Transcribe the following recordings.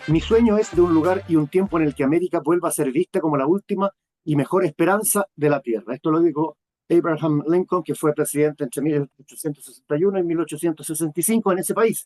Mi sueño es de un lugar y un tiempo en el que América vuelva a ser vista como la última y mejor esperanza de la tierra. Esto lo dijo Abraham Lincoln, que fue presidente entre 1861 y 1865 en ese país.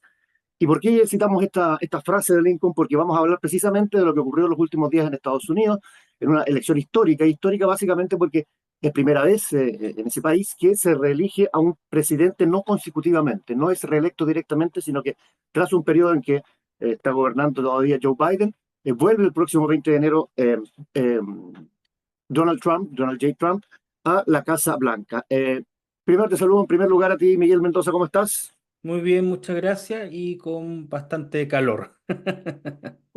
¿Y por qué citamos esta frase de Lincoln? Porque vamos a hablar precisamente de lo que ocurrió en los últimos días en Estados Unidos, en una elección histórica básicamente porque es primera vez en ese país que se reelige a un presidente no consecutivamente, no es reelecto directamente, sino que tras un periodo en que está gobernando todavía Joe Biden, vuelve el próximo 20 de enero Donald J. Trump, a la Casa Blanca. Primero te saludo en primer lugar a ti, Miguel Mendoza, ¿cómo estás? Muy bien, muchas gracias y con bastante calor.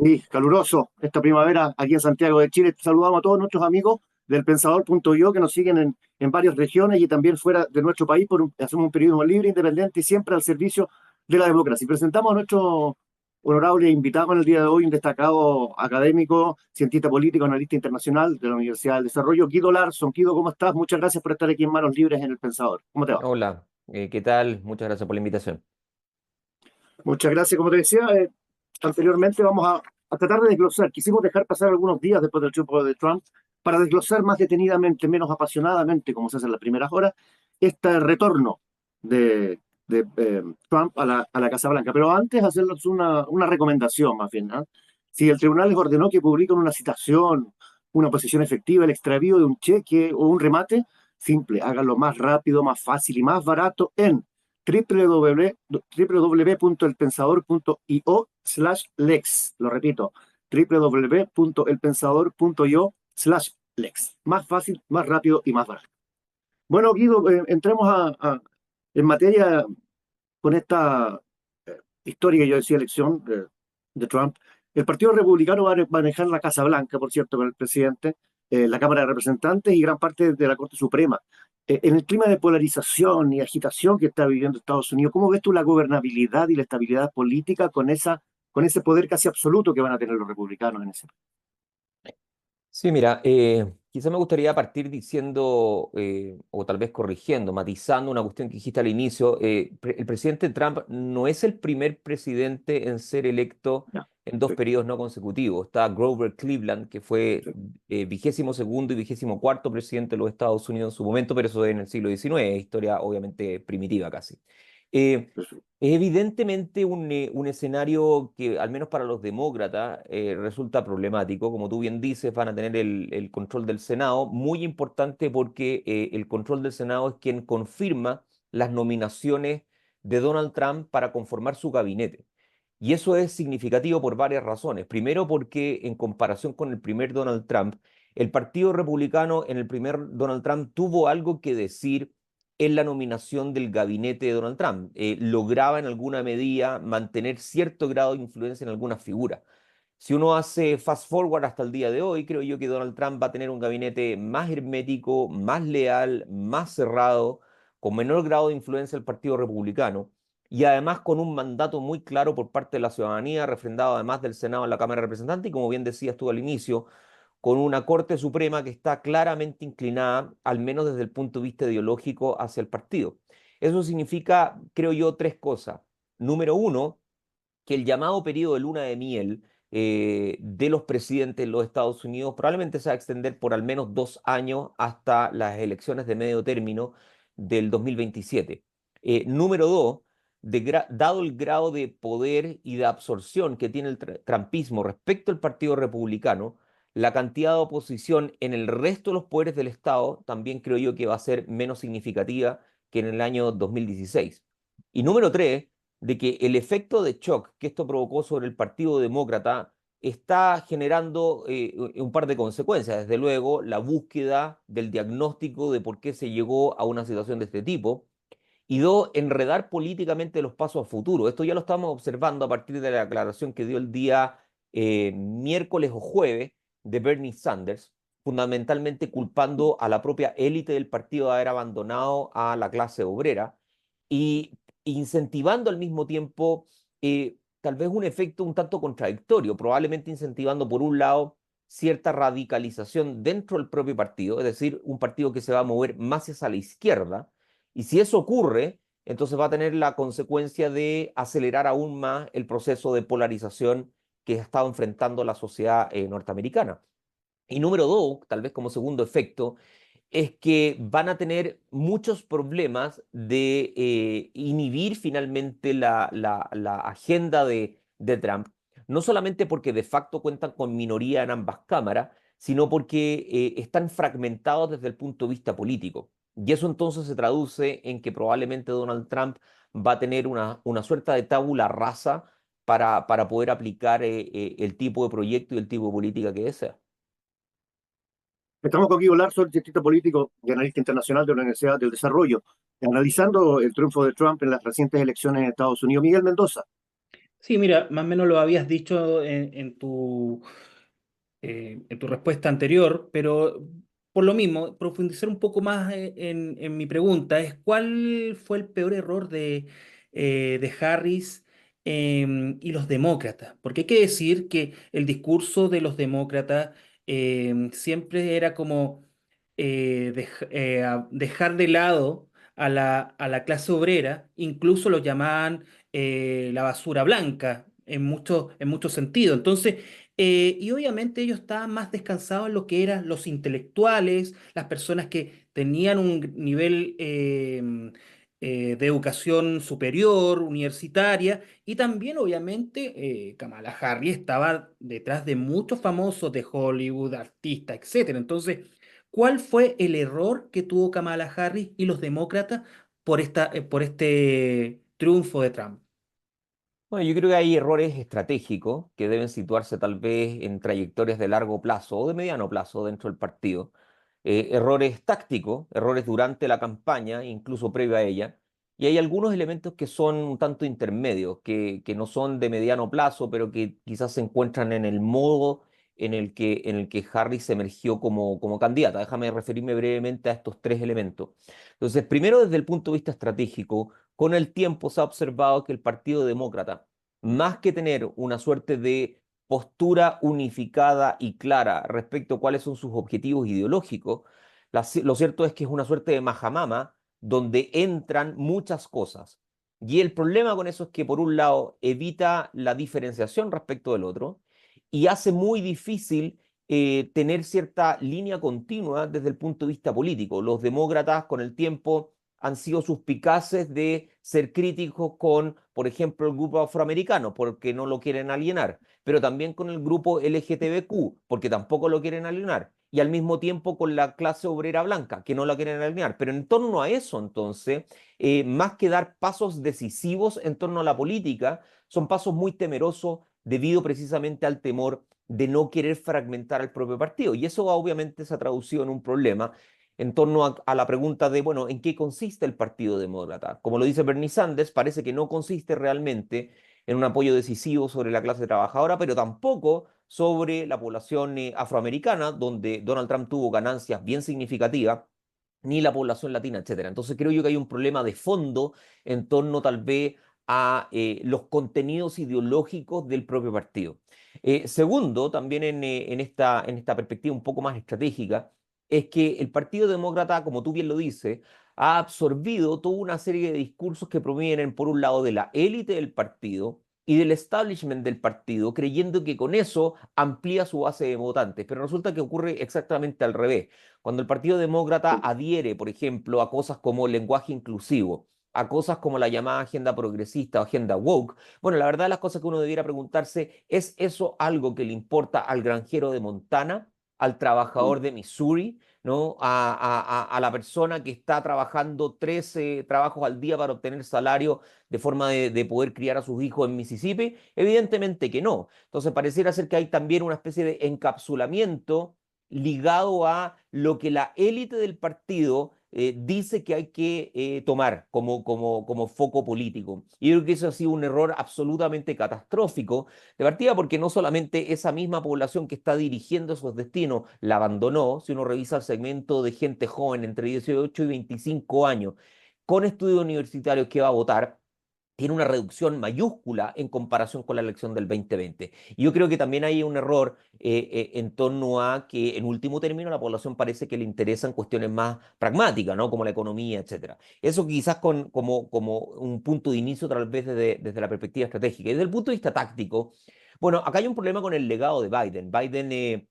Sí, caluroso esta primavera aquí en Santiago de Chile. Saludamos a todos nuestros amigos del Pensador.io que nos siguen en varias regiones y también fuera de nuestro país. Hacemos un periodismo libre, independiente y siempre al servicio de la democracia. Y presentamos a nuestro honorable invitado en el día de hoy, un destacado académico, cientista político, analista internacional de la Universidad del Desarrollo, Guido Larson. Guido, ¿cómo estás? Muchas gracias por estar aquí en Manos Libres en el Pensador. ¿Cómo te va? Hola, ¿qué tal? Muchas gracias por la invitación. Muchas gracias. Como te decía anteriormente, vamos a tratar de desglosar. Quisimos dejar pasar algunos días después del triunfo de Trump para desglosar más detenidamente, menos apasionadamente, como se hace en las primeras horas, este retorno de Trump a la Casa Blanca. Pero antes, hacerles una recomendación más bien, ¿no? Si el tribunal les ordenó que publiquen una citación, una posición efectiva, el extravío de un cheque o un remate, simple, háganlo más rápido, más fácil y más barato en www.elpensador.io/lex. Lo repito, www.elpensador.io/lex. Más fácil, más rápido y más barato. Bueno, Guido, entremos en materia con esta histórica, yo decía, elección de Trump. El Partido Republicano va a manejar la Casa Blanca, por cierto, con el presidente, la Cámara de Representantes y gran parte de la Corte Suprema. En el clima de polarización y agitación que está viviendo Estados Unidos, ¿cómo ves tú la gobernabilidad y la estabilidad política con ese poder casi absoluto que van a tener los republicanos en ese país? Sí, mira, quizá me gustaría partir diciendo, o tal vez corrigiendo, matizando una cuestión que dijiste al inicio. El presidente Trump no es el primer presidente en ser electo Ya, en dos perfecto. periodos no consecutivos. Está Grover Cleveland, que fue Sí, 22º y 24º presidente de los Estados Unidos en su momento, pero eso en el siglo XIX, historia obviamente primitiva casi. Eh, perfecto. Es evidentemente un escenario que, al menos para los demócratas, resulta problemático. Como tú bien dices, van a tener el control del Senado, muy importante porque el control del Senado es quien confirma las nominaciones de Donald Trump para conformar su gabinete. Y eso es significativo por varias razones. Primero, porque en comparación con el primer Donald Trump, el Partido Republicano en el primer Donald Trump tuvo algo que decir en la nominación del gabinete de Donald Trump. Lograba en alguna medida mantener cierto grado de influencia en algunas figuras. Si uno hace fast forward hasta el día de hoy, creo yo que Donald Trump va a tener un gabinete más hermético, más leal, más cerrado, con menor grado de influencia del Partido Republicano y además con un mandato muy claro por parte de la ciudadanía, refrendado además del Senado en la Cámara de Representantes y como bien decías tú al inicio, con una Corte Suprema que está claramente inclinada, al menos desde el punto de vista ideológico, hacia el partido. Eso significa, creo yo, tres cosas. Número uno, que el llamado periodo de luna de miel de los presidentes de los Estados Unidos probablemente se va a extender por al menos 2 años hasta las elecciones de medio término del 2027. Número dos, dado el grado de poder y de absorción que tiene el trumpismo respecto al Partido Republicano, la cantidad de oposición en el resto de los poderes del Estado también creo yo que va a ser menos significativa que en el año 2016. Y número tres, de que el efecto de shock que esto provocó sobre el Partido Demócrata está generando un par de consecuencias. Desde luego, la búsqueda del diagnóstico de por qué se llegó a una situación de este tipo. Y dos, enredar políticamente los pasos a futuro. Esto ya lo estamos observando a partir de la declaración que dio el día miércoles o jueves de Bernie Sanders, fundamentalmente culpando a la propia élite del partido de haber abandonado a la clase obrera y incentivando al mismo tiempo tal vez un efecto un tanto contradictorio, probablemente incentivando por un lado cierta radicalización dentro del propio partido, es decir, un partido que se va a mover más hacia la izquierda, y si eso ocurre, entonces va a tener la consecuencia de acelerar aún más el proceso de polarización que ha estado enfrentando la sociedad norteamericana. Y número dos, tal vez como segundo efecto, es que van a tener muchos problemas de inhibir finalmente la agenda de Trump, no solamente porque de facto cuentan con minoría en ambas cámaras, sino porque están fragmentados desde el punto de vista político. Y eso entonces se traduce en que probablemente Donald Trump va a tener una suerte de tabula rasa para poder aplicar el tipo de proyecto y el tipo de política que desea. Estamos con Guido Larzo, cientista político y analista internacional de la Universidad del Desarrollo, analizando el triunfo de Trump en las recientes elecciones en Estados Unidos. Miguel Mendoza. Sí, mira, más o menos lo habías dicho en tu respuesta anterior, pero por lo mismo, profundizar un poco más en mi pregunta es ¿cuál fue el peor error de Harris y los demócratas? Porque hay que decir que el discurso de los demócratas siempre era como dejar de lado a la clase obrera, incluso lo llamaban la basura blanca en muchos sentidos. Entonces, y obviamente ellos estaban más descansados en lo que eran los intelectuales, las personas que tenían un nivel de educación superior, universitaria, y también obviamente Kamala Harris estaba detrás de muchos famosos de Hollywood, artistas, etcétera. Entonces, ¿cuál fue el error que tuvo Kamala Harris y los demócratas por este triunfo de Trump? Bueno, yo creo que hay errores estratégicos que deben situarse tal vez en trayectorias de largo plazo o de mediano plazo dentro del partido. Errores tácticos, errores durante la campaña, incluso previo a ella. Y hay algunos elementos que son un tanto intermedios, que no son de mediano plazo, pero que quizás se encuentran en el modo en el que Harris emergió como candidata. Déjame referirme brevemente a estos tres elementos. Entonces, primero, desde el punto de vista estratégico, con el tiempo se ha observado que el Partido Demócrata, más que tener una suerte de postura unificada y clara respecto a cuáles son sus objetivos ideológicos, lo cierto es que es una suerte de majamama donde entran muchas cosas. Y el problema con eso es que, por un lado, evita la diferenciación respecto del otro y hace muy difícil tener cierta línea continua desde el punto de vista político. Los demócratas, con el tiempo, han sido suspicaces de ser críticos con, por ejemplo, el grupo afroamericano, porque no lo quieren alienar, pero también con el grupo LGTBQ, porque tampoco lo quieren alienar, y al mismo tiempo con la clase obrera blanca, que no la quieren alienar. Pero en torno a eso, entonces, más que dar pasos decisivos en torno a la política, son pasos muy temerosos debido precisamente al temor de no querer fragmentar al propio partido. Y eso obviamente se ha traducido en un problema en torno a la pregunta de, bueno, ¿en qué consiste el Partido Demócrata? Como lo dice Bernie Sanders, parece que no consiste realmente en un apoyo decisivo sobre la clase trabajadora, pero tampoco sobre la población afroamericana, donde Donald Trump tuvo ganancias bien significativas, ni la población latina, etcétera. Entonces creo yo que hay un problema de fondo en torno tal vez a los contenidos ideológicos del propio partido. Segundo, también en esta perspectiva un poco más estratégica, es que el Partido Demócrata, como tú bien lo dices, ha absorbido toda una serie de discursos que provienen, por un lado, de la élite del partido y del establishment del partido, creyendo que con eso amplía su base de votantes. Pero resulta que ocurre exactamente al revés. Cuando el Partido Demócrata adhiere, por ejemplo, a cosas como el lenguaje inclusivo, a cosas como la llamada agenda progresista o agenda woke, bueno, la verdad las cosas que uno debiera preguntarse, ¿es eso algo que le importa al granjero de Montana, al trabajador de Missouri, ¿no? a la persona que está trabajando 13 trabajos al día para obtener salario de forma de poder criar a sus hijos en Mississippi? Evidentemente que no. Entonces pareciera ser que hay también una especie de encapsulamiento ligado a lo que la élite del partido dice que hay que tomar como foco político. Y yo creo que eso ha sido un error absolutamente catastrófico de partida, porque no solamente esa misma población que está dirigiendo esos destinos la abandonó. Si uno revisa el segmento de gente joven entre 18 y 25 años con estudios universitarios que va a votar, tiene una reducción mayúscula en comparación con la elección del 2020. Y yo creo que también hay un error en torno a que, en último término, la población parece que le interesan cuestiones más pragmáticas, ¿no? Como la economía, etcétera. Eso quizás como un punto de inicio, tal vez desde la perspectiva estratégica. Y desde el punto de vista táctico, Bueno, acá hay un problema con el legado de Biden. Biden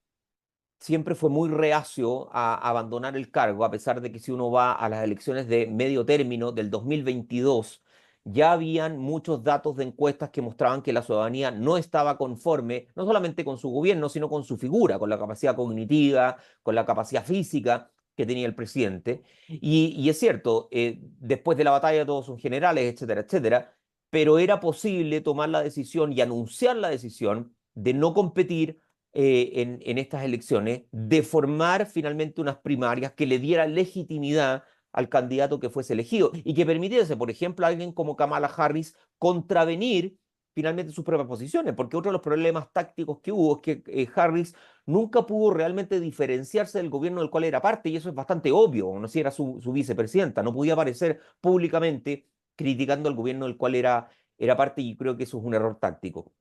siempre fue muy reacio a abandonar el cargo, a pesar de que si uno va a las elecciones de medio término del 2022, ya habían muchos datos de encuestas que mostraban que la ciudadanía no estaba conforme, no solamente con su gobierno, sino con su figura, con la capacidad cognitiva, con la capacidad física que tenía el presidente. Y es cierto, después de la batalla todos son generales, etcétera, etcétera, pero era posible tomar la decisión y anunciar la decisión de no competir en estas elecciones, de formar finalmente unas primarias que le diera legitimidad al candidato que fuese elegido y que permitiese, por ejemplo, a alguien como Kamala Harris contravenir finalmente sus propias posiciones, porque otro de los problemas tácticos que hubo es que Harris nunca pudo realmente diferenciarse del gobierno del cual era parte, y eso es bastante obvio, no si era su vicepresidenta, no podía aparecer públicamente criticando al gobierno del cual era parte, y creo que eso es un error táctico.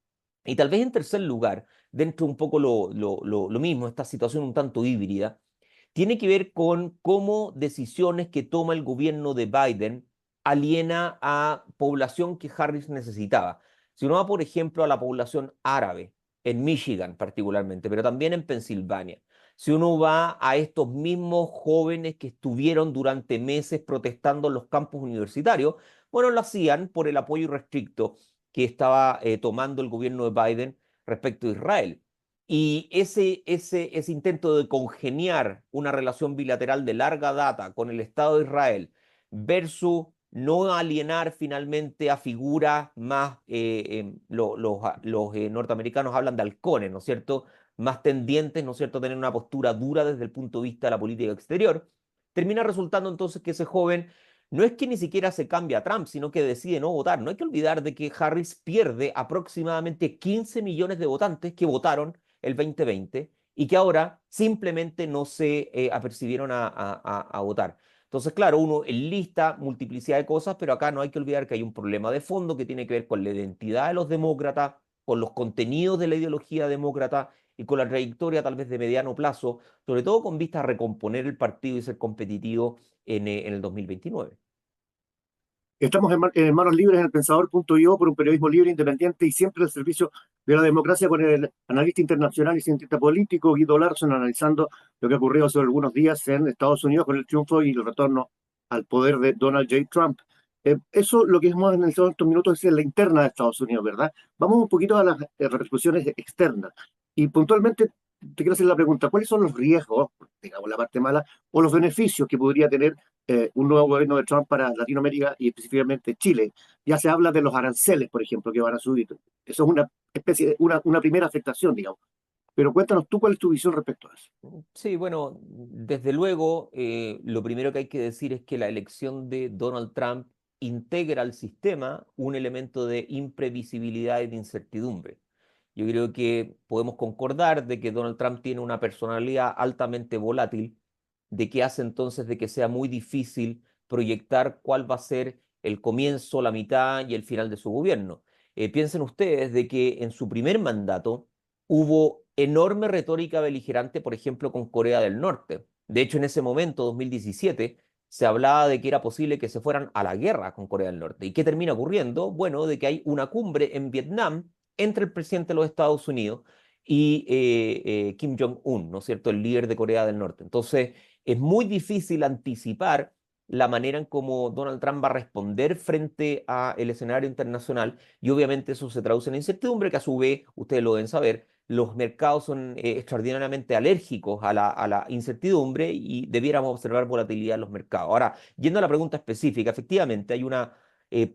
Y tal vez en tercer lugar, dentro un poco lo mismo, esta situación un tanto híbrida, tiene que ver con cómo decisiones que toma el gobierno de Biden aliena a población que Harris necesitaba. Si uno va, por ejemplo, a la población árabe, en Michigan particularmente, pero también en Pensilvania, si uno va a estos mismos jóvenes que estuvieron durante meses protestando en los campus universitarios, bueno, lo hacían por el apoyo irrestricto que estaba tomando el gobierno de Biden respecto a Israel. Y ese intento de congeniar una relación bilateral de larga data con el Estado de Israel versus no alienar finalmente a figuras más, los norteamericanos hablan de halcones, ¿no es cierto? Más tendientes, ¿no es cierto?, a tener una postura dura desde el punto de vista de la política exterior, termina resultando entonces que ese joven no es que ni siquiera se cambie a Trump, sino que decide no votar. No hay que olvidar de que Harris pierde aproximadamente 15 millones de votantes que votaron el 2020 y que ahora simplemente no se apercibieron a votar. Entonces, claro, uno enlista multiplicidad de cosas, pero acá no hay que olvidar que hay un problema de fondo que tiene que ver con la identidad de los demócratas, con los contenidos de la ideología demócrata y con la trayectoria tal vez de mediano plazo, sobre todo con vista a recomponer el partido y ser competitivo en el 2029. Estamos en manos libres en el Pensador.io por un periodismo libre, independiente y siempre al servicio de la democracia, con el analista internacional y cientista político Guido Larson, analizando lo que ocurrió hace algunos días en Estados Unidos con el triunfo y el retorno al poder de Donald J. Trump. Eso lo que hemos analizado en estos minutos es la interna de Estados Unidos, ¿verdad? Vamos un poquito a las repercusiones externas. Y puntualmente te quiero hacer la pregunta, ¿cuáles son los riesgos, digamos la parte mala, o los beneficios que podría tener un nuevo gobierno de Trump para Latinoamérica y específicamente Chile? Ya se habla de los aranceles, por ejemplo, que van a subir. Eso es una especie de, una primera afectación, digamos. Pero cuéntanos tú cuál es tu visión respecto a eso. Sí, bueno, desde luego, lo primero que hay que decir es que la elección de Donald Trump integra al sistema un elemento de imprevisibilidad y de incertidumbre. Yo creo que podemos concordar de que Donald Trump tiene una personalidad altamente volátil, de que hace entonces de que sea muy difícil proyectar cuál va a ser el comienzo, la mitad y el final de su gobierno. Piensen ustedes de que en su primer mandato hubo enorme retórica beligerante, por ejemplo, con Corea del Norte. De hecho, en ese momento, 2017, se hablaba de que era posible que se fueran a la guerra con Corea del Norte. ¿Y qué termina ocurriendo? Bueno, de que hay una cumbre en Vietnam entre el presidente de los Estados Unidos y Kim Jong-un, ¿no es cierto?, el líder de Corea del Norte. Entonces, es muy difícil anticipar la manera en cómo Donald Trump va a responder frente al escenario internacional, y obviamente eso se traduce en incertidumbre, que a su vez, ustedes lo deben saber, los mercados son extraordinariamente alérgicos a la incertidumbre y debiéramos observar volatilidad en los mercados. Ahora, yendo a la pregunta específica, efectivamente hay una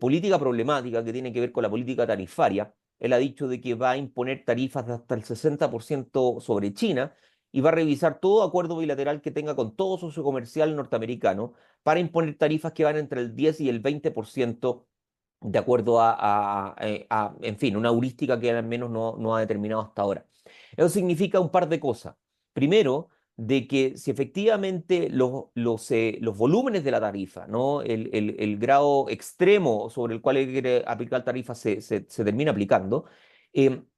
política problemática que tiene que ver con la política tarifaria. Él ha dicho de que va a imponer tarifas de hasta el 60% sobre China y va a revisar todo acuerdo bilateral que tenga con todo socio comercial norteamericano para imponer tarifas que van entre el 10 y el 20% de acuerdo en fin, una heurística que al menos no ha determinado hasta ahora. Eso significa un par de cosas. Primero, de que si efectivamente los volúmenes de la tarifa, ¿no? El grado extremo sobre el cual hay que aplicar tarifa se termina aplicando,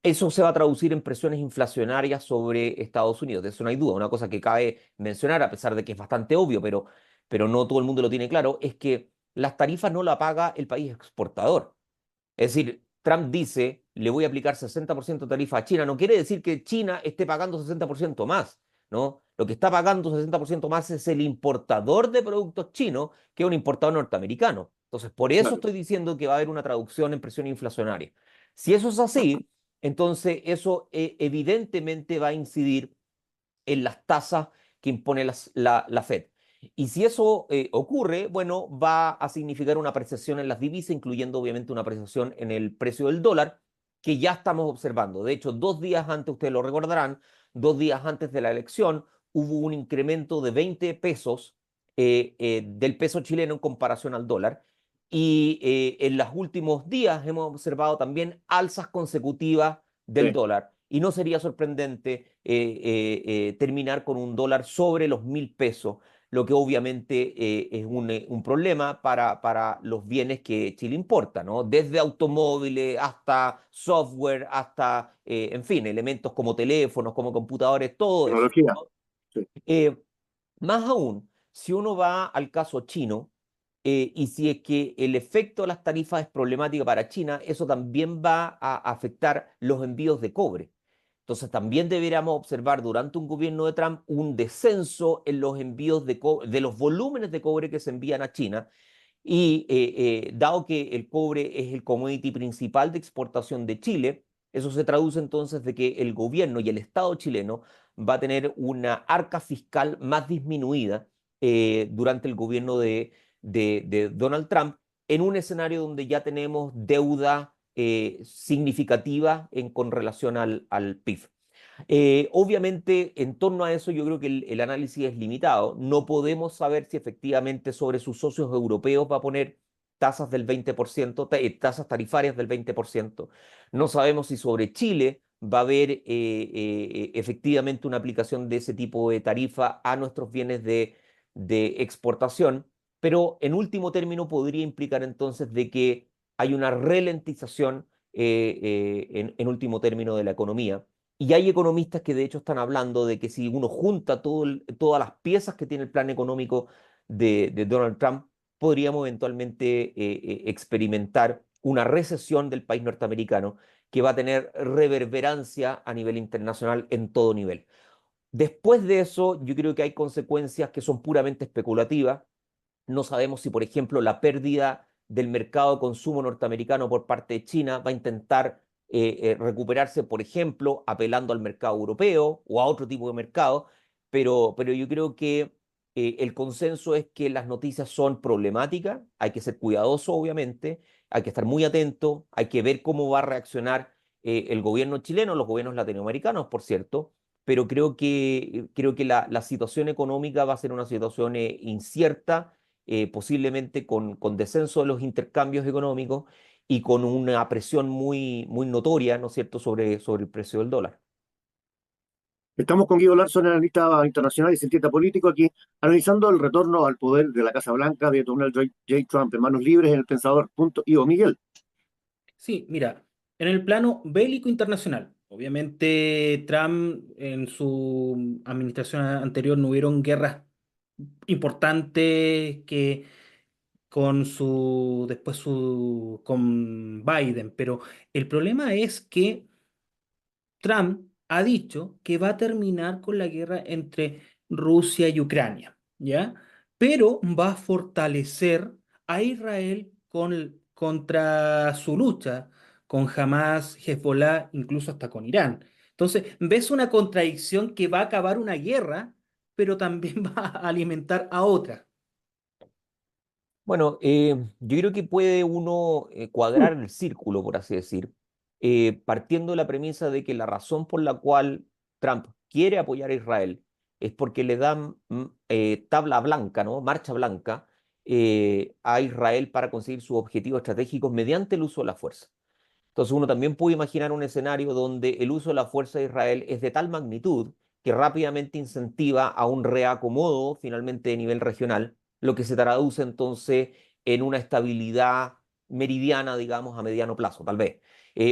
eso se va a traducir en presiones inflacionarias sobre Estados Unidos. De eso no hay duda. Una cosa que cabe mencionar, a pesar de que es bastante obvio, pero no todo el mundo lo tiene claro, es que las tarifas no la paga el país exportador. Es decir, Trump dice le voy a aplicar 60% de tarifa a China, no quiere decir que China esté pagando 60% más, ¿no? Lo que está pagando 60% más es el importador de productos chinos, que es un importador norteamericano. Entonces, por eso Claro. estoy diciendo que va a haber una traducción en presión inflacionaria. Si eso es así, entonces eso evidentemente va a incidir en las tasas que impone la Fed. Y si eso ocurre, bueno, va a significar una apreciación en las divisas, incluyendo obviamente una apreciación en el precio del dólar, que ya estamos observando. De hecho, 2 días antes, ustedes lo recordarán, 2 días antes de la elección, hubo un incremento de 20 pesos del peso chileno en comparación al dólar. Y en los últimos días hemos observado también alzas consecutivas del Sí. dólar. Y no sería sorprendente terminar con un dólar sobre los 1.000 pesos, lo que obviamente es un problema para los bienes que Chile importa, ¿no? Desde automóviles hasta software, hasta, en fin, elementos como teléfonos, como computadores, todo eso, Tecnología. ¿no? Sí. Eh, Más aún, si uno va al caso chino, y si es que el efecto de las tarifas es problemático para China, eso también va a afectar los envíos de cobre. Entonces también deberíamos observar durante un gobierno de Trump un descenso en los envíos de los volúmenes de cobre que se envían a China. Y dado que el cobre es el commodity principal de exportación de Chile, eso se traduce entonces de que el gobierno y el Estado chileno va a tener una arca fiscal más disminuida durante el gobierno de Donald Trump, en un escenario donde ya tenemos deuda significativa con relación al PIB. Obviamente, en torno a eso, yo creo que el análisis es limitado. No podemos saber si efectivamente sobre sus socios europeos va a poner tasas del 20%, tasas tarifarias del 20%. No sabemos si sobre Chile va a haber efectivamente una aplicación de ese tipo de tarifa a nuestros bienes de exportación, pero en último término podría implicar entonces de que hay una ralentización en último término de la economía. Y hay economistas que de hecho están hablando de que si uno junta todas las piezas que tiene el plan económico de Donald Trump, podríamos eventualmente experimentar una recesión del país norteamericano que va a tener reverberancia a nivel internacional en todo nivel. Después de eso, yo creo que hay consecuencias que son puramente especulativas. No sabemos si, por ejemplo, la pérdida del mercado de consumo norteamericano por parte de China va a intentar recuperarse, por ejemplo, apelando al mercado europeo o a otro tipo de mercado, pero yo creo que el consenso es que las noticias son problemáticas, hay que ser cuidadoso, obviamente, hay que estar muy atento, hay que ver cómo va a reaccionar el gobierno chileno, los gobiernos latinoamericanos, por cierto, pero creo que la situación económica va a ser una situación incierta, posiblemente con descenso de los intercambios económicos y con una presión muy notoria, ¿no es cierto?, sobre el precio del dólar. Estamos con Guido Larson, analista internacional y cientista político, aquí analizando el retorno al poder de la Casa Blanca de Donald J. Trump en manos libres en el Pensador.io. Miguel, Sí, mira, en el plano bélico internacional, obviamente Trump en su administración anterior no hubieron guerras importantes que con Biden, pero el problema es que Trump ha dicho que va a terminar con la guerra entre Rusia y Ucrania, ¿ya? Pero va a fortalecer a Israel contra su lucha con Hamas, Hezbollah, incluso hasta con Irán. Entonces, ves una contradicción que va a acabar una guerra, pero también va a alimentar a otra. Bueno, yo creo que puede uno cuadrar el círculo, por así decir, partiendo de la premisa de que la razón por la cual Trump quiere apoyar a Israel es porque le dan tabla blanca, ¿no? Marcha blanca a Israel para conseguir sus objetivos estratégicos mediante el uso de la fuerza. Entonces uno también puede imaginar un escenario donde el uso de la fuerza de Israel es de tal magnitud que rápidamente incentiva a un reacomodo finalmente de nivel regional, lo que se traduce entonces en una estabilidad meridiana, digamos, a mediano plazo, tal vez.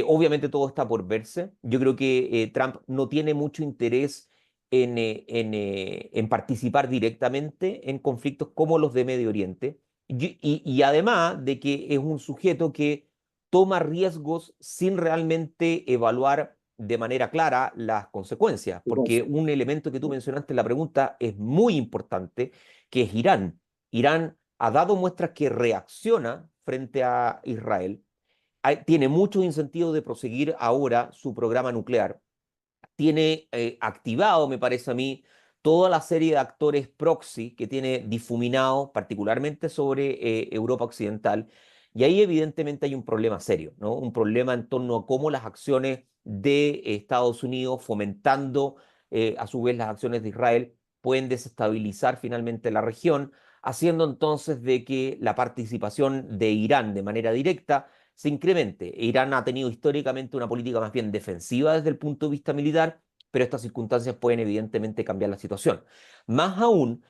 Obviamente todo está por verse. Yo creo que Trump no tiene mucho interés en participar directamente en conflictos como los de Medio Oriente. Y además de que es un sujeto que toma riesgos sin realmente evaluar de manera clara las consecuencias, porque un elemento que tú mencionaste en la pregunta es muy importante, que es Irán. Irán ha dado muestras que reacciona frente a Israel, tiene muchos incentivos de proseguir ahora su programa nuclear, tiene activado, me parece a mí, toda la serie de actores proxy que tiene difuminado, particularmente sobre Europa Occidental, y ahí evidentemente hay un problema serio, ¿no? Un problema en torno a cómo las acciones de Estados Unidos, fomentando a su vez las acciones de Israel, pueden desestabilizar finalmente la región, haciendo entonces de que la participación de Irán de manera directa se incremente. Irán ha tenido históricamente una política más bien defensiva desde el punto de vista militar, pero estas circunstancias pueden evidentemente cambiar la situación. Más aún,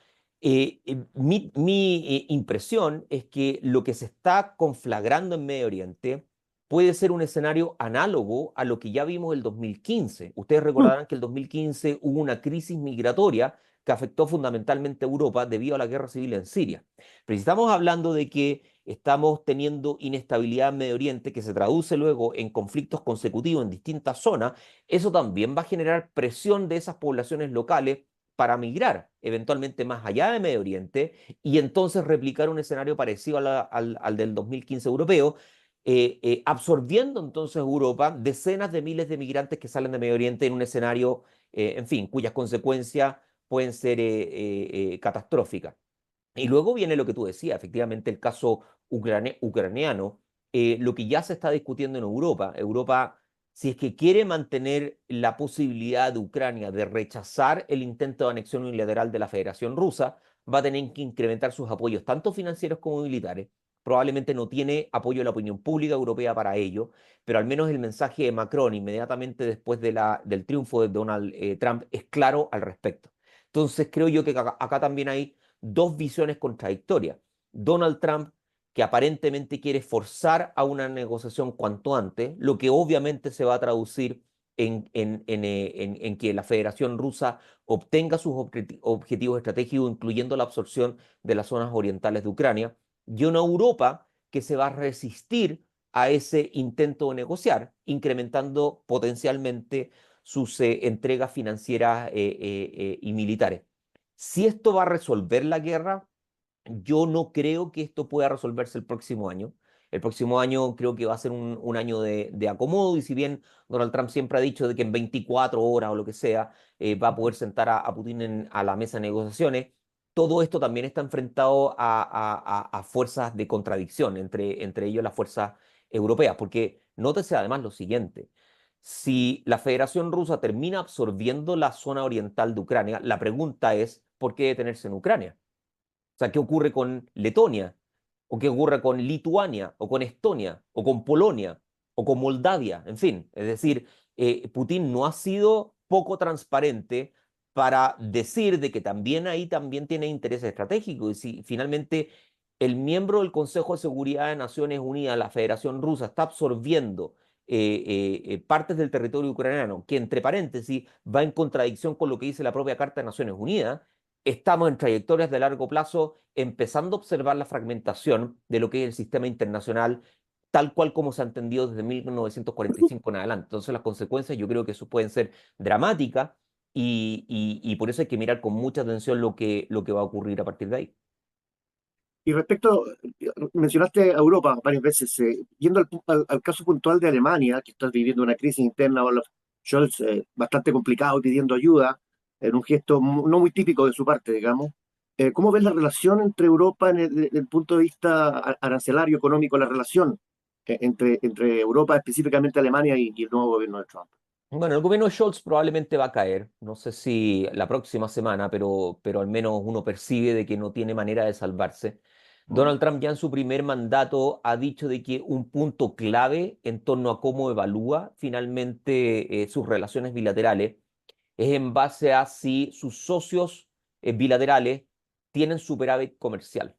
mi impresión es que lo que se está conflagrando en Medio Oriente puede ser un escenario análogo a lo que ya vimos el 2015. Ustedes recordarán que el 2015 hubo una crisis migratoria que afectó fundamentalmente a Europa debido a la guerra civil en Siria. Pero si estamos hablando de que estamos teniendo inestabilidad en Medio Oriente que se traduce luego en conflictos consecutivos en distintas zonas, eso también va a generar presión de esas poblaciones locales para migrar eventualmente más allá de Medio Oriente y entonces replicar un escenario parecido al del 2015 europeo, absorbiendo entonces Europa decenas de miles de migrantes que salen de Medio Oriente en un escenario, en fin, cuyas consecuencias pueden ser catastróficas. Y luego viene lo que tú decías, efectivamente el caso ucraniano, lo que ya se está discutiendo en Europa. Europa, si es que quiere mantener la posibilidad de Ucrania de rechazar el intento de anexión unilateral de la Federación Rusa, va a tener que incrementar sus apoyos, tanto financieros como militares. Probablemente no tiene apoyo de la opinión pública europea para ello, pero al menos el mensaje de Macron inmediatamente después del triunfo de Donald Trump es claro al respecto. Entonces creo yo que acá también hay dos visiones contradictorias. Donald Trump, que aparentemente quiere forzar a una negociación cuanto antes, lo que obviamente se va a traducir en que la Federación Rusa obtenga sus objetivos estratégicos, incluyendo la absorción de las zonas orientales de Ucrania, y una Europa que se va a resistir a ese intento de negociar, incrementando potencialmente sus entregas financieras y militares. Si esto va a resolver la guerra, yo no creo que esto pueda resolverse el próximo año. El próximo año creo que va a ser un año de acomodo y si bien Donald Trump siempre ha dicho de que en 24 horas o lo que sea va a poder sentar a Putin a la mesa de negociaciones, todo esto también está enfrentado a fuerzas de contradicción, entre ellos las fuerzas europeas, porque nótese además lo siguiente. Si la Federación Rusa termina absorbiendo la zona oriental de Ucrania, la pregunta es, ¿por qué detenerse en Ucrania? O sea, ¿qué ocurre con Letonia? ¿O qué ocurre con Lituania? ¿O con Estonia? ¿O con Polonia? ¿O con Moldavia? En fin, es decir, Putin no ha sido poco transparente para decir de que también ahí también tiene intereses estratégicos. Y si finalmente el miembro del Consejo de Seguridad de Naciones Unidas, la Federación Rusa, está absorbiendo partes del territorio ucraniano, que entre paréntesis va en contradicción con lo que dice la propia Carta de Naciones Unidas, estamos en trayectorias de largo plazo empezando a observar la fragmentación de lo que es el sistema internacional tal cual como se ha entendido desde 1945 en adelante. Entonces las consecuencias yo creo que eso pueden ser dramáticas y por eso hay que mirar con mucha atención lo que va a ocurrir a partir de ahí. Y respecto, mencionaste a Europa varias veces, yendo al caso puntual de Alemania, que está viviendo una crisis interna, Olaf Scholz bastante complicado y pidiendo ayuda, en un gesto no muy típico de su parte, digamos. ¿Cómo ves la relación entre Europa desde el punto de vista arancelario, económico, la relación entre Europa, específicamente Alemania y el nuevo gobierno de Trump? Bueno, el gobierno de Scholz probablemente va a caer, no sé si la próxima semana, pero al menos uno percibe de que no tiene manera de salvarse. Donald Trump ya en su primer mandato ha dicho de que un punto clave en torno a cómo evalúa finalmente sus relaciones bilaterales es en base a si sus socios bilaterales tienen superávit comercial.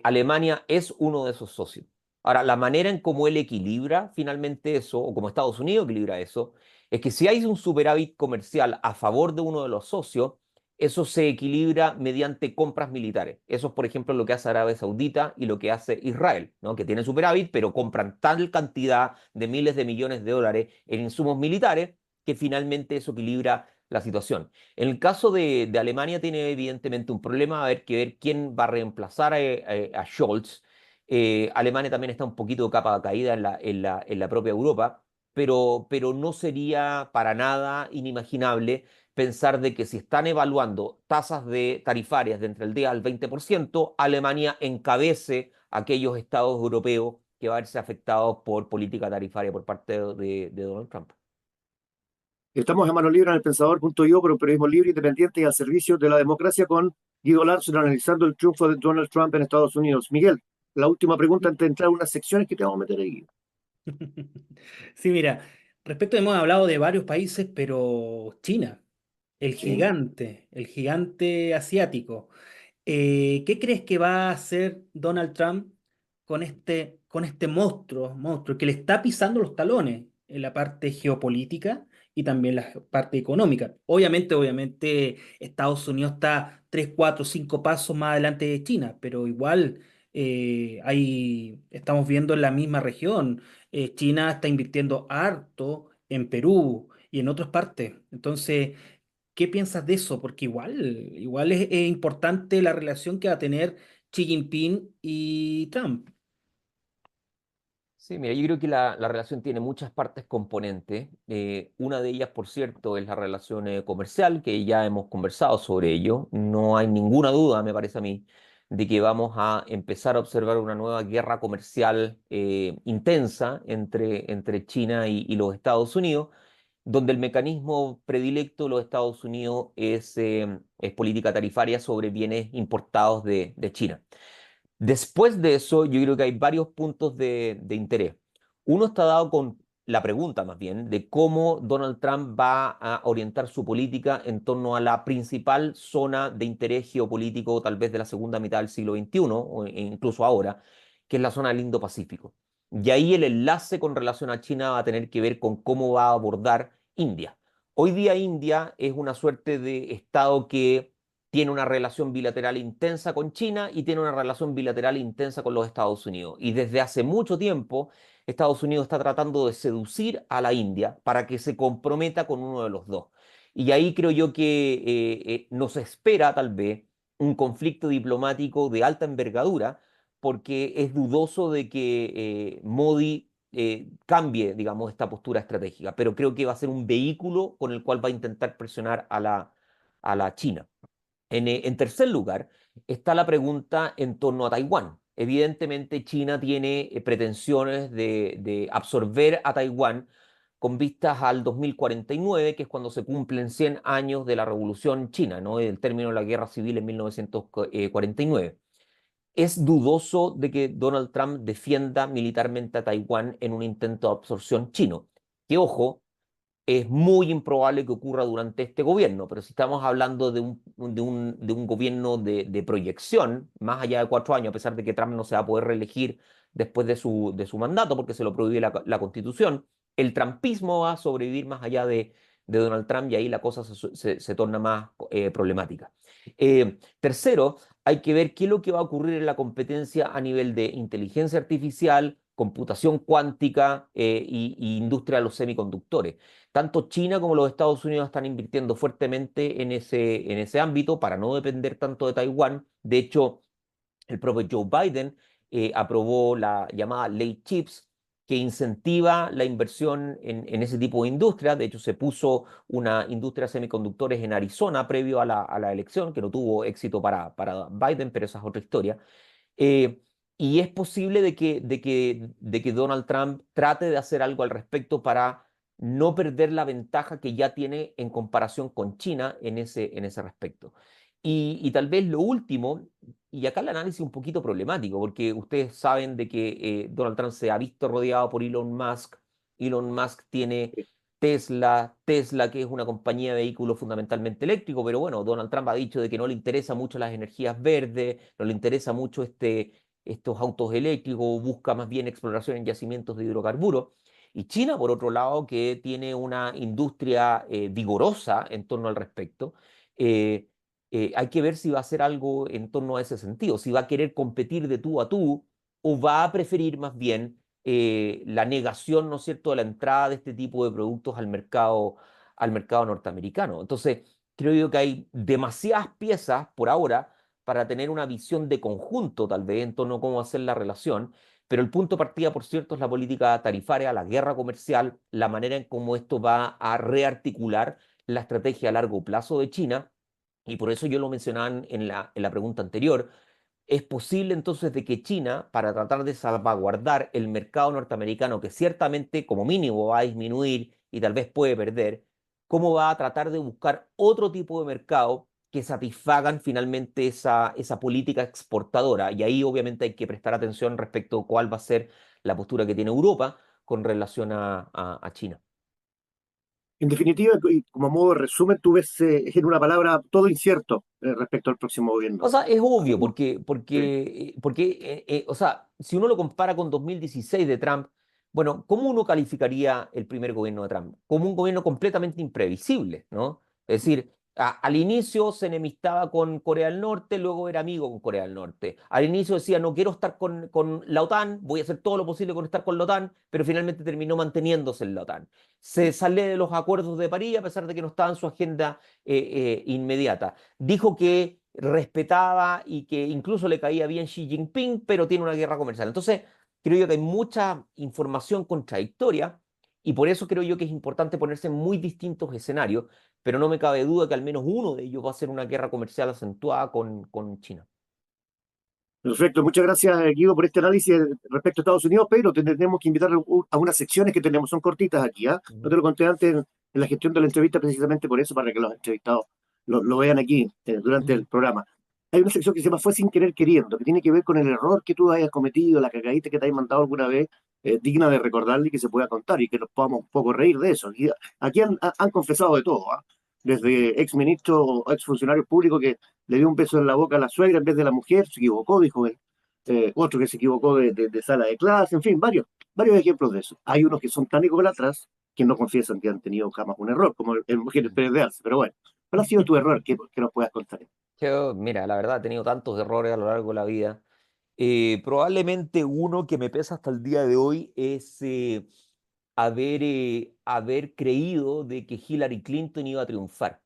Alemania es uno de esos socios. Ahora, la manera en cómo él equilibra finalmente eso, o como Estados Unidos equilibra eso, es que si hay un superávit comercial a favor de uno de los socios, eso se equilibra mediante compras militares. Eso es, por ejemplo, lo que hace Arabia Saudita y lo que hace Israel, ¿no? Que tiene superávit, pero compran tal cantidad de miles de millones de dólares en insumos militares que finalmente eso equilibra la situación. En el caso de Alemania tiene evidentemente un problema, va a haber que ver quién va a reemplazar a Scholz. Alemania también está un poquito de capa caída en la propia Europa, pero no sería para nada inimaginable pensar de que si están evaluando tasas tarifarias de entre el 10 al 20%, Alemania encabece a aquellos estados europeos que van a verse afectados por política tarifaria por parte de Donald Trump. Estamos en Mano Libre en el Pensador.io, por un periodismo libre, independiente y al servicio de la democracia, con Guido Larson analizando el triunfo de Donald Trump en Estados Unidos. Miguel, la última pregunta antes de entrar a unas secciones que te vamos a meter ahí. Sí, mira, hemos hablado de varios países, pero China, Sí. el gigante asiático. ¿Qué crees que va a hacer Donald Trump con este monstruo que le está pisando los talones en la parte geopolítica y también la parte económica? Obviamente, Estados Unidos está 3, 4, 5 pasos más adelante de China, pero igual estamos viendo en la misma región. China está invirtiendo harto en Perú y en otras partes. Entonces, ¿qué piensas de eso? Porque igual es importante la relación que va a tener Xi Jinping y Trump. Sí, mira, yo creo que la relación tiene muchas partes componentes. Una de ellas, por cierto, es la relación comercial, que ya hemos conversado sobre ello. No hay ninguna duda, me parece a mí, de que vamos a empezar a observar una nueva guerra comercial intensa entre China y los Estados Unidos, donde el mecanismo predilecto de los Estados Unidos es política tarifaria sobre bienes importados de China. Después de eso, yo creo que hay varios puntos de interés. Uno está dado con la pregunta, más bien, de cómo Donald Trump va a orientar su política en torno a la principal zona de interés geopolítico, tal vez de la segunda mitad del siglo XXI, e incluso ahora, que es la zona del Indo-Pacífico. Y ahí el enlace con relación a China va a tener que ver con cómo va a abordar India. Hoy día India es una suerte de estado que tiene una relación bilateral intensa con China y tiene una relación bilateral intensa con los Estados Unidos. Y desde hace mucho tiempo, Estados Unidos está tratando de seducir a la India para que se comprometa con uno de los dos. Y ahí creo yo que nos espera tal vez un conflicto diplomático de alta envergadura, porque es dudoso de que Modi cambie, digamos, esta postura estratégica, pero creo que va a ser un vehículo con el cual va a intentar presionar a la China. En tercer lugar, está la pregunta en torno a Taiwán. Evidentemente, China tiene pretensiones de absorber a Taiwán con vistas al 2049, que es cuando se cumplen 100 años de la Revolución China, ¿no? El término de la Guerra Civil en 1949. Es dudoso de que Donald Trump defienda militarmente a Taiwán en un intento de absorción chino. Que, ojo, es muy improbable que ocurra durante este gobierno, pero si estamos hablando de un gobierno de proyección, más allá de 4 años, a pesar de que Trump no se va a poder reelegir después de su mandato, porque se lo prohíbe la Constitución, el trumpismo va a sobrevivir más allá de Donald Trump y ahí la cosa se torna más problemática. Tercero, hay que ver qué es lo que va a ocurrir en la competencia a nivel de inteligencia artificial, computación cuántica y industria de los semiconductores. Tanto China como los Estados Unidos están invirtiendo fuertemente en ese ámbito para no depender tanto de Taiwán. De hecho, el propio Joe Biden aprobó la llamada Ley Chips, que incentiva la inversión en ese tipo de industria. De hecho, se puso una industria de semiconductores en Arizona previo a la elección, que no tuvo éxito para Biden, pero esa es otra historia. Eh, y es posible de que Donald Trump trate de hacer algo al respecto para no perder la ventaja que ya tiene en comparación con China en ese respecto. Y tal vez lo último, y acá el análisis es un poquito problemático, porque ustedes saben de que Donald Trump se ha visto rodeado por Elon Musk. Elon Musk tiene Tesla, que es una compañía de vehículos fundamentalmente eléctricos, pero bueno, Donald Trump ha dicho de que no le interesa mucho las energías verdes, no le interesa mucho estos autos eléctricos, busca más bien exploración en yacimientos de hidrocarburos. Y China, por otro lado, que tiene una industria vigorosa en torno al respecto, eh, hay que ver si va a hacer algo en torno a ese sentido, si va a querer competir de tú a tú o va a preferir más bien la negación, ¿no es cierto?, de la entrada de este tipo de productos al mercado norteamericano. Entonces, creo yo que hay demasiadas piezas por ahora para tener una visión de conjunto, tal vez, en torno a cómo hacer la relación, pero el punto de partida, por cierto, es la política tarifaria, la guerra comercial, la manera en cómo esto va a rearticular la estrategia a largo plazo de China, y por eso yo lo mencionaba en la pregunta anterior. Es posible entonces de que China, para tratar de salvaguardar el mercado norteamericano, que ciertamente como mínimo va a disminuir y tal vez puede perder, cómo va a tratar de buscar otro tipo de mercado que satisfagan finalmente esa política exportadora. Y ahí obviamente hay que prestar atención respecto a cuál va a ser la postura que tiene Europa con relación a China. En definitiva, y como modo de resumen, tú ves en una palabra todo incierto respecto al próximo O gobierno. sea, es obvio, Uno. Sí. o sea, si uno lo compara con 2016 de Trump, bueno, ¿cómo uno calificaría el primer gobierno de Trump? Como un gobierno completamente imprevisible, ¿no? Es decir, al inicio se enemistaba con Corea del Norte, luego era amigo con Corea del Norte. Al inicio decía, no quiero estar con la OTAN, voy a hacer todo lo posible con estar con la OTAN, pero finalmente terminó manteniéndose en la OTAN. Se sale de los acuerdos de París a pesar de que no estaba en su agenda inmediata. Dijo que respetaba y que incluso le caía bien Xi Jinping, pero tiene una guerra comercial. Entonces, creo yo que hay mucha información contradictoria y por eso creo yo que es importante ponerse en muy distintos escenarios, pero no me cabe duda que al menos uno de ellos va a ser una guerra comercial acentuada con China. Perfecto, muchas gracias Guido por este análisis respecto a Estados Unidos, pero tenemos que invitar a unas secciones que tenemos, son cortitas aquí, ¿ah? No te lo conté antes en la gestión de la entrevista precisamente por eso, para que los entrevistados lo vean aquí durante el programa. Hay una sección que se llama Fue sin querer queriendo, que tiene que ver con el error que tú hayas cometido, la cagadita que te hayas mandado alguna vez, digna de recordarle y que se pueda contar y que nos podamos un poco reír de eso. Y aquí han confesado de todo, ¿ah? Desde ex ministros o ex funcionarios públicos que le dio un beso en la boca a la suegra en vez de la mujer, se equivocó, dijo él. Otro que se equivocó de sala de clase, en fin, varios ejemplos de eso. Hay unos que son tan atrás que no confiesan que han tenido jamás un error, como el Mujeres Pérez de Arce. Pero bueno, ¿cuál ha sido tu error que nos puedas contar? Yo, mira, la verdad he tenido tantos errores a lo largo de la vida. Probablemente uno que me pesa hasta el día de hoy es haber creído de que Hillary Clinton iba a triunfar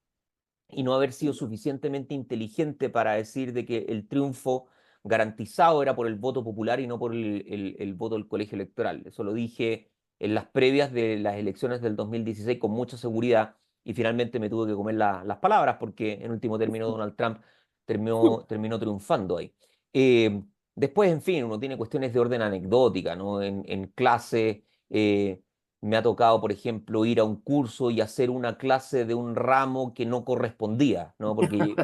y no haber sido suficientemente inteligente para decir de que el triunfo garantizado era por el voto popular y no por el voto del colegio electoral. Eso lo dije en las previas de las elecciones del 2016 con mucha seguridad y finalmente me tuve que comer las palabras porque en último término Donald Trump terminó triunfando ahí. Eh, Después, en fin, uno tiene cuestiones de orden anecdótica, ¿no? En clase me ha tocado, por ejemplo, ir a un curso y hacer una clase de un ramo que no correspondía, ¿no? Porque,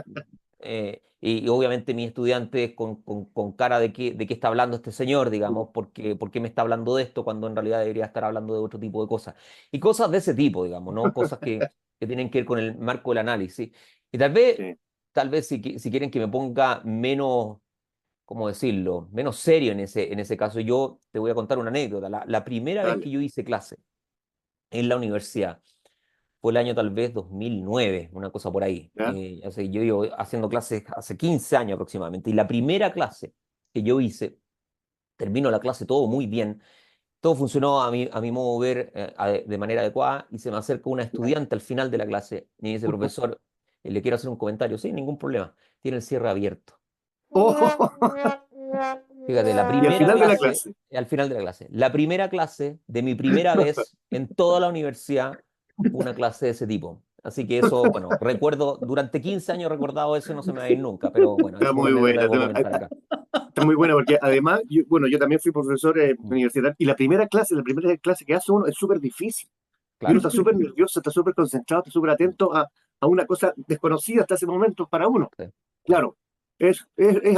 y obviamente mis estudiantes con cara de qué está hablando este señor, digamos, por qué me está hablando de esto cuando en realidad debería estar hablando de otro tipo de cosas. Y cosas de ese tipo, digamos, ¿no? Cosas que tienen que ver con el marco del análisis. Y Sí, tal vez si quieren que me ponga menos, ¿cómo decirlo? Menos serio en ese caso, yo te voy a contar una anécdota. La primera vez dale. que yo hice clase en la universidad fue el año tal vez 2009, una cosa por ahí. ¿Ya? Yo llevo haciendo clases hace 15 años aproximadamente. Y la primera clase que yo hice, termino la clase todo muy bien, todo funcionó a mi modo de ver de manera adecuada y se me acerca una estudiante al final de la clase y me dice, profesor, le quiero hacer un comentario. Sí, ningún problema. Tiene el cierre abierto. Oh, Fíjate, la y al primera final de la clase, clase. al final de la clase, la primera clase de mi primera vez en toda la universidad fue una clase de ese tipo. Así que eso, bueno, recuerdo, durante 15 años recordado eso y no se me va a ir nunca, pero bueno, Está es una muy anécdota buena. que puedo comentar acá. Está muy buena porque además, bueno, yo también fui profesor Mm, universitario y la primera clase que hace uno es súper difícil. Y uno claro. está súper nervioso, está súper concentrado, está súper Mm, atento a una cosa desconocida hasta ese momento para uno. sí, sí. Claro, es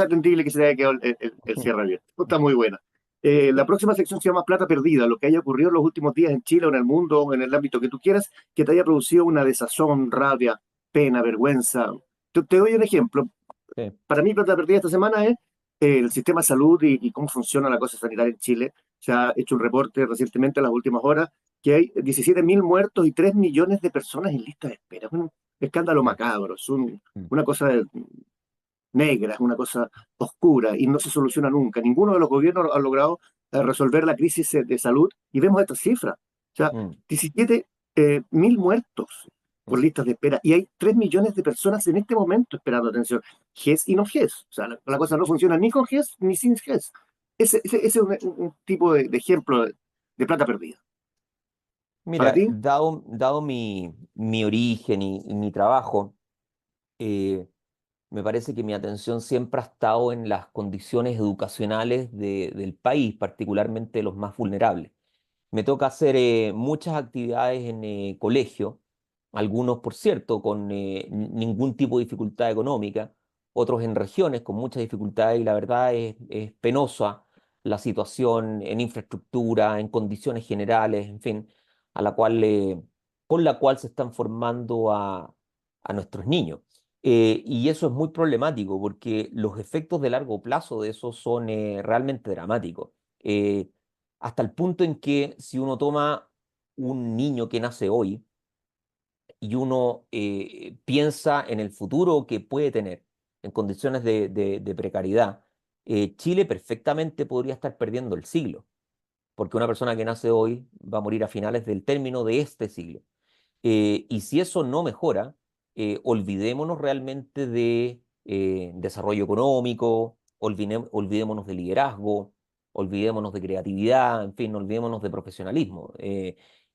atendible que se le haya quedado el cierre abierto. Está muy buena. La próxima sección se llama Plata Perdida, lo que haya ocurrido en los últimos días en Chile o en el mundo, o en el ámbito que tú quieras, que te haya producido una desazón, rabia, pena, vergüenza. Te doy un ejemplo. Sí. Para mí, Plata Perdida esta semana es el sistema de salud y cómo funciona la cosa sanitaria en Chile. Se ha hecho un reporte recientemente, en las últimas horas, que hay 17.000 muertos y 3 millones de personas en lista de espera. Bueno, escándalo Claro. macabro, es Mm. una cosa negra, es una cosa oscura y no se soluciona nunca. Ninguno de los gobiernos ha logrado resolver la crisis de salud y vemos estas cifras. O sea, Mm. 17 mil muertos por Mm. listas de espera y hay 3 millones de personas en este momento esperando atención, GES y no GES. O sea, la cosa no funciona ni con GES ni sin GES. Ese es un tipo de ejemplo de plata perdida. Para Mira, ti, dado mi origen y mi trabajo, eh, me parece que mi atención siempre ha estado en las condiciones educacionales del país, particularmente los más vulnerables. Me toca hacer muchas actividades en colegio, algunos, por cierto, con ningún tipo de dificultad económica, otros en regiones con muchas dificultades y la verdad es penosa la situación en infraestructura, en condiciones generales, en fin, a la cual, con la cual se están formando a nuestros niños. Y eso es muy problemático porque los efectos de largo plazo de eso son realmente dramáticos. Eh, Hasta el punto en que si uno toma un niño que nace hoy y uno piensa en el futuro que puede tener en condiciones de precariedad, Chile perfectamente podría estar perdiendo el siglo, porque una persona que nace hoy va a morir a finales del término de este siglo. Y si eso no mejora, olvidémonos realmente de desarrollo económico, olvidémonos de liderazgo, olvidémonos de creatividad, en fin, olvidémonos de profesionalismo.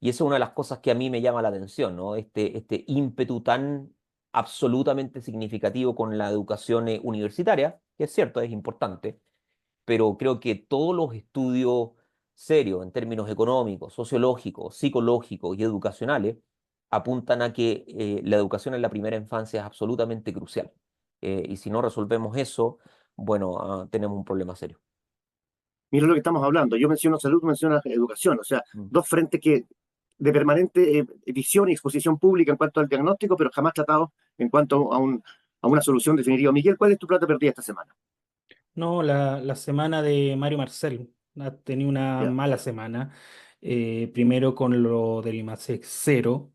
Y eso es una de las cosas que a mí me llama la atención, ¿no? Este ímpetu tan absolutamente significativo con la educación universitaria, que es cierto, es importante, pero creo que todos los estudios serios en términos económicos, sociológicos, psicológicos y educacionales apuntan a que la educación en la primera infancia es absolutamente crucial. Y si no resolvemos eso, bueno, tenemos un problema serio. mira lo que estamos hablando. Yo menciono salud, menciono educación. O sea, Mm. dos frentes que de permanente visión y exposición pública en cuanto al diagnóstico, pero jamás tratados en cuanto a una solución definitiva. Miguel, ¿cuál es tu plata perdida esta semana? No, la semana de Mario Marcel ha tenido una Ya. mala semana. Primero con lo del IMASEC cero,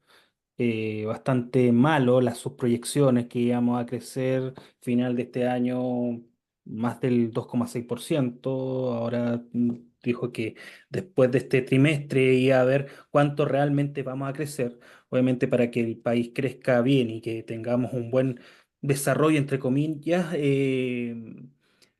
bastante malo sus proyecciones que íbamos a crecer final de este año más del 2,6%. Ahora dijo que después de este trimestre iba a ver cuánto realmente vamos a crecer, obviamente para que el país crezca bien y que tengamos un buen desarrollo, entre comillas.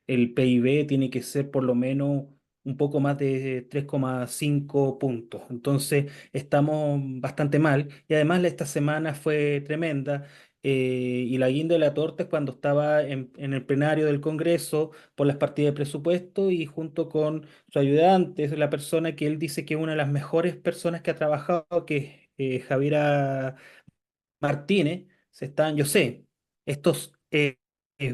El PIB tiene que ser por lo menos un poco más de 3,5 puntos. Entonces, estamos bastante mal y además esta semana fue tremenda. Y la guinda de la torta es cuando estaba en el plenario del Congreso por las partidas de presupuesto y junto con su ayudante, es la persona que él dice que es una de las mejores personas que ha trabajado, que es Javiera Martínez, yo sé, estos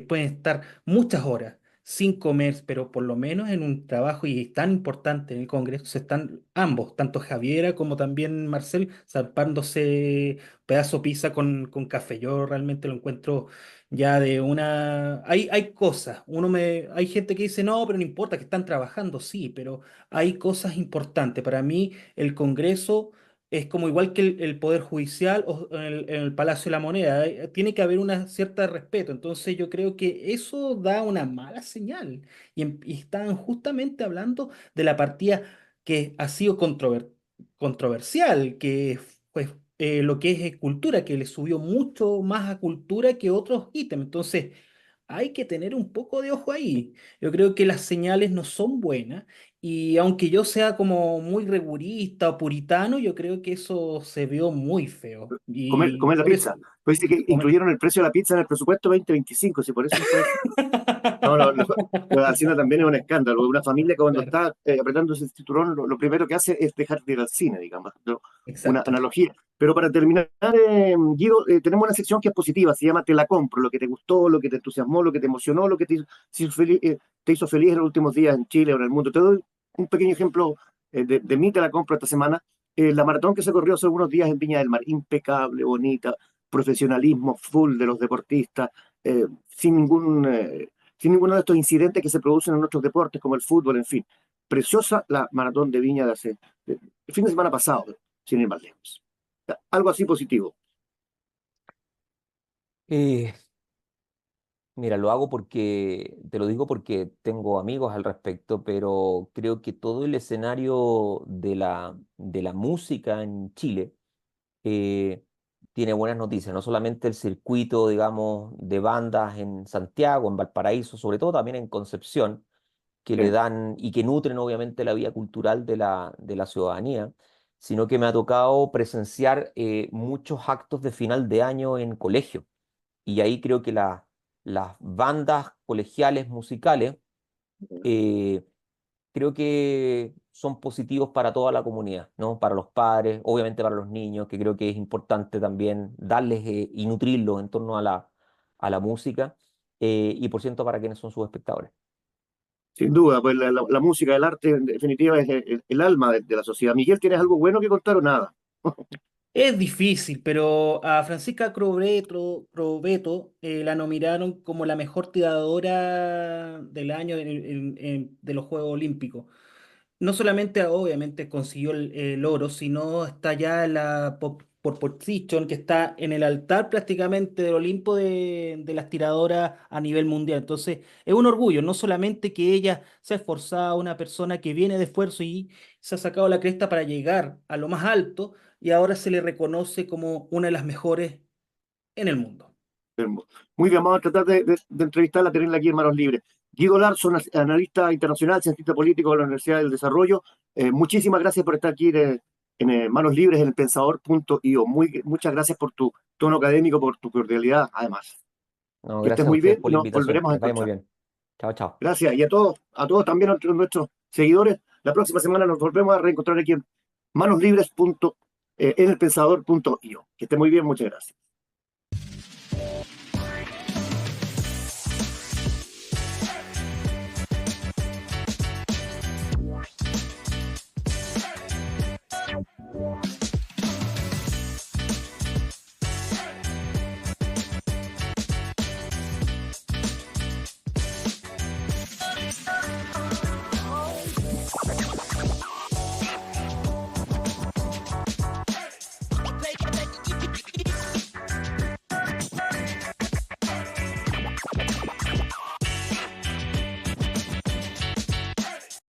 pueden estar muchas horas sin comer, pero por lo menos en un trabajo y tan importante en el Congreso, se están ambos, tanto Javiera como también Marcel, zampándose pedazo pizza con café. Yo realmente lo encuentro ya de una... Hay cosas, hay gente que dice, no, pero no importa que están trabajando, sí, pero hay cosas importantes. Para mí, el Congreso es como igual que el Poder Judicial o en el Palacio de la Moneda. Tiene que haber una cierta respeto. Entonces yo creo que eso da una mala señal. Y están justamente hablando de la partida que ha sido controversial, que fue lo que es cultura, que le subió mucho más a cultura que otros ítems. Entonces hay que tener un poco de ojo ahí. Yo creo que las señales no son buenas y aunque yo sea como muy rigurista o puritano, yo creo que eso se vio muy feo. Y Comer la por eso, pizza. Pues dice que come- incluyeron el precio de la pizza en el presupuesto 2025, si por eso no fue eso. No, lo de Hacienda también es un escándalo. Una familia que cuando Claro, está apretándose el cinturón, lo primero que hace es dejar de ir al cine, digamos. Una exacto. analogía. Pero para terminar, Guido, tenemos una sección que es positiva, se llama Te la compro, lo que te gustó, lo que te entusiasmó, lo que te emocionó, lo que te hizo feliz en los últimos días en Chile o en el mundo. Te doy un pequeño ejemplo de mí, te la compro esta semana. La maratón que se corrió hace algunos días en Viña del Mar, impecable, bonita, profesionalismo full de los deportistas, eh, sin ningún... sin ninguno de estos incidentes que se producen en otros deportes como el fútbol, en fin. Preciosa la maratón de Viña el fin de semana pasado, sin ir más lejos. Algo así positivo. Eh, Mira, lo hago porque, te lo digo porque tengo amigos al respecto, pero creo que todo el escenario de la música en Chile eh, tiene buenas noticias, no solamente el circuito, digamos, de bandas en Santiago, en Valparaíso, sobre todo también en Concepción, que le Sí, dan y que nutren obviamente la vida cultural de la ciudadanía, sino que me ha tocado presenciar muchos actos de final de año en colegio. Y ahí creo que las bandas colegiales musicales eh, creo que son positivos para toda la comunidad, ¿no? Para los padres, obviamente para los niños, que creo que es importante también darles y nutrirlos en torno a la música, y por cierto para quienes son sus espectadores. sin duda, pues la música, el arte, en definitiva, es el alma de la sociedad. Miguel, ¿tienes algo bueno que contar o nada? Es difícil, pero a Francisca Crobeto la nominaron como la mejor tiradora del año de los Juegos Olímpicos. No solamente obviamente consiguió el oro, sino está ya en la por position, que está en el altar prácticamente del Olimpo de las tiradoras a nivel mundial. Entonces, es un orgullo, no solamente que ella se ha esforzado, una persona que viene de esfuerzo y se ha sacado la cresta para llegar a lo más alto, y ahora se le reconoce como una de las mejores en el mundo. Muy bien, vamos a tratar de entrevistarla, tenerla aquí en Manos Libres. Guido Larson, analista internacional, cientista político de la Universidad del Desarrollo. Muchísimas gracias por estar aquí en Manos Libres, en el Pensador.io. Muchas gracias por tu tono académico, por tu cordialidad, además. No, Que estés gracias a muy ustedes bien por y la nos invitación, volveremos que a les vaya muy encontrar. bien. Chao, chao. Gracias. Y a todos también, a nuestros seguidores. La próxima semana nos volvemos a reencontrar aquí en Manos Libres. En el Pensador.io. Que esté muy bien, muchas gracias.